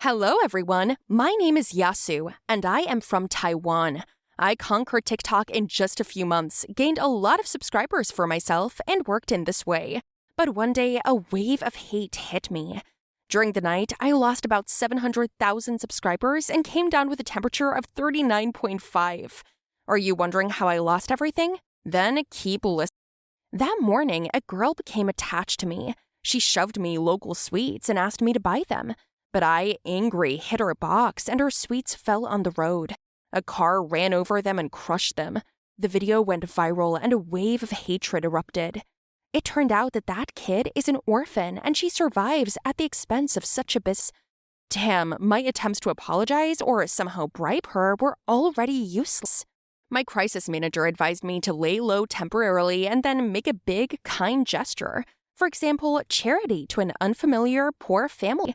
Hello everyone, my name is Yasu, and I am from Taiwan. I conquered TikTok in just a few months, gained a lot of subscribers for myself, and worked in this way. But one day, a wave of hate hit me. During the night, I lost about 700,000 subscribers and came down with a temperature of 39.5. Are you wondering how I lost everything? Then keep listening. That morning, a girl became attached to me. She shoved me local sweets and asked me to buy them. But I, angry, hit her box and her sweets fell on the road. A car ran over them and crushed them. The video went viral and a wave of hatred erupted. It turned out that kid is an orphan and she survives at the expense of such a business. Damn, my attempts to apologize or somehow bribe her were already useless. My crisis manager advised me to lay low temporarily and then make a big, kind gesture. For example, charity to an unfamiliar, poor family.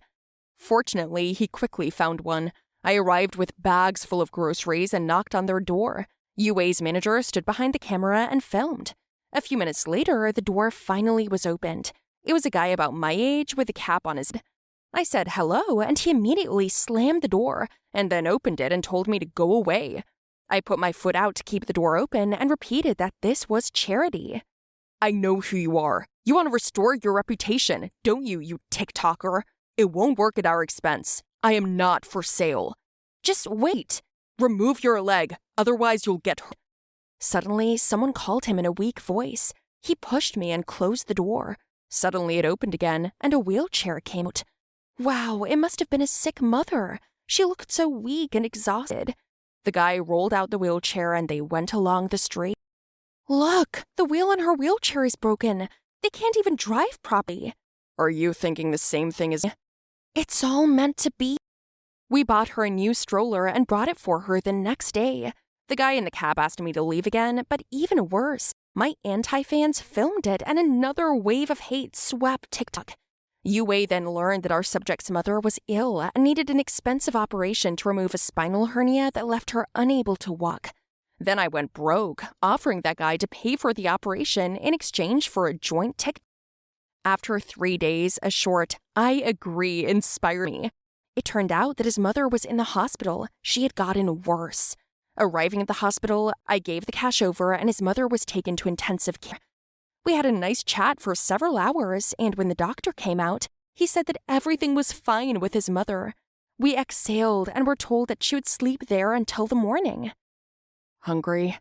Fortunately, he quickly found one. I arrived with bags full of groceries and knocked on their door. UA's manager stood behind the camera and filmed. A few minutes later, the door finally was opened. It was a guy about my age with a cap on his head. I said hello, and he immediately slammed the door and then opened it and told me to go away. I put my foot out to keep the door open and repeated that this was charity. I know who you are. You want to restore your reputation, don't you, you TikToker? It won't work at our expense. I am not for sale. Just wait. Remove your leg, otherwise you'll get hurt. Suddenly, someone called him in a weak voice. He pushed me and closed the door. Suddenly it opened again, and a wheelchair came out. Wow, it must have been a sick mother. She looked so weak and exhausted. The guy rolled out the wheelchair and they went along the street. Look, the wheel on her wheelchair is broken. They can't even drive properly. Are you thinking the same thing as me? It's all meant to be. We bought her a new stroller and brought it for her the next day. The guy in the cab asked me to leave again, but even worse, my anti-fans filmed it and another wave of hate swept TikTok. UA then learned that our subject's mother was ill and needed an expensive operation to remove a spinal hernia that left her unable to walk. Then I went broke, offering that guy to pay for the operation in exchange for a joint TikTok. After 3 days, a short, I agree, inspired me. It turned out that his mother was in the hospital. She had gotten worse. Arriving at the hospital, I gave the cash over and his mother was taken to intensive care. We had a nice chat for several hours, and when the doctor came out, he said that everything was fine with his mother. We exhaled and were told that she would sleep there until the morning. Hungry?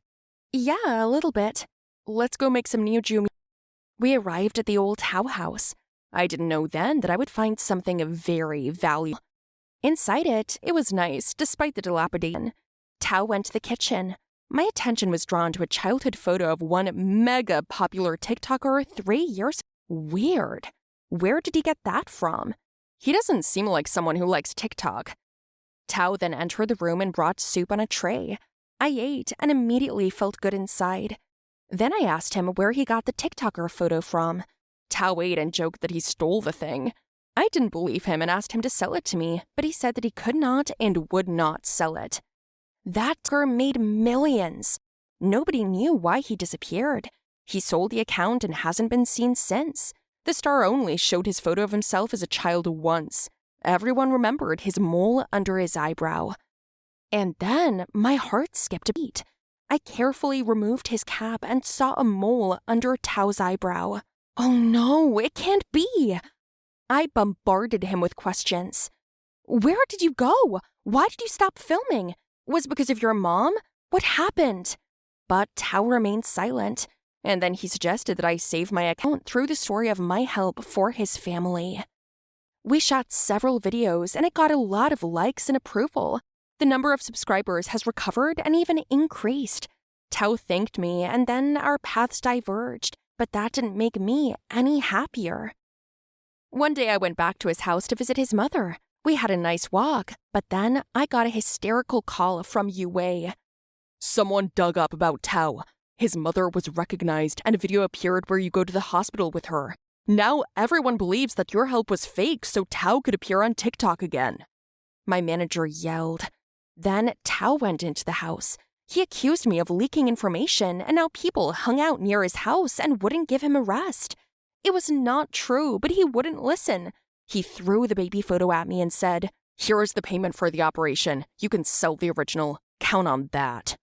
Yeah, a little bit. Let's go make some new jumi. We arrived at the old Tao house. I didn't know then that I would find something very valuable. Inside it, it was nice, despite the dilapidation. Tao went to the kitchen. My attention was drawn to a childhood photo of one mega popular TikToker 3 years. Weird. Where did he get that from? He doesn't seem like someone who likes TikTok. Tao then entered the room and brought soup on a tray. I ate and immediately felt good inside. Then I asked him where he got the TikToker photo from. Tao ate and joked that he stole the thing. I didn't believe him and asked him to sell it to me, but he said that he could not and would not sell it. That TikToker made millions. Nobody knew why he disappeared. He sold the account and hasn't been seen since. The star only showed his photo of himself as a child once. Everyone remembered his mole under his eyebrow. And then my heart skipped a beat. I carefully removed his cap and saw a mole under Tao's eyebrow. Oh no, it can't be! I bombarded him with questions. Where did you go? Why did you stop filming? Was it because of your mom? What happened? But Tao remained silent, and then he suggested that I save my account through the story of my help for his family. We shot several videos and it got a lot of likes and approval. The number of subscribers has recovered and even increased. Tao thanked me and then our paths diverged, but that didn't make me any happier. One day I went back to his house to visit his mother. We had a nice walk, but then I got a hysterical call from UA. Someone dug up about Tao. His mother was recognized and a video appeared where you go to the hospital with her. Now everyone believes that your help was fake so Tao could appear on TikTok again. My manager yelled. Then Tao went into the house. He accused me of leaking information, and now people hung out near his house and wouldn't give him a rest. It was not true, but he wouldn't listen. He threw the baby photo at me and said, Here is the payment for the operation. You can sell the original. Count on that.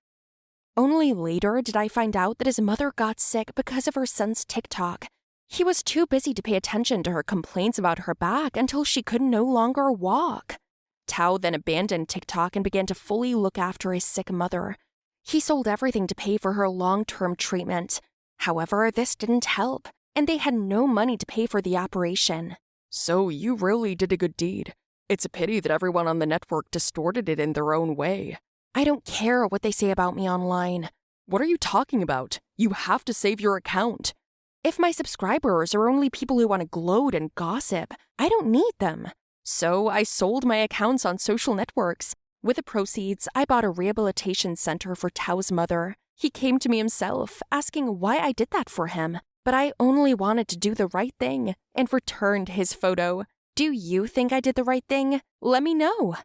Only later did I find out that his mother got sick because of her son's TikTok. He was too busy to pay attention to her complaints about her back until she could no longer walk. Tao then abandoned TikTok and began to fully look after his sick mother. He sold everything to pay for her long-term treatment. However, this didn't help, and they had no money to pay for the operation. So you really did a good deed. It's a pity that everyone on the network distorted it in their own way. I don't care what they say about me online. What are you talking about? You have to save your account. If my subscribers are only people who want to gloat and gossip, I don't need them. So I sold my accounts on social networks. With the proceeds, I bought a rehabilitation center for Tao's mother. He came to me himself, asking why I did that for him. But I only wanted to do the right thing and returned his photo. Do you think I did the right thing? Let me know.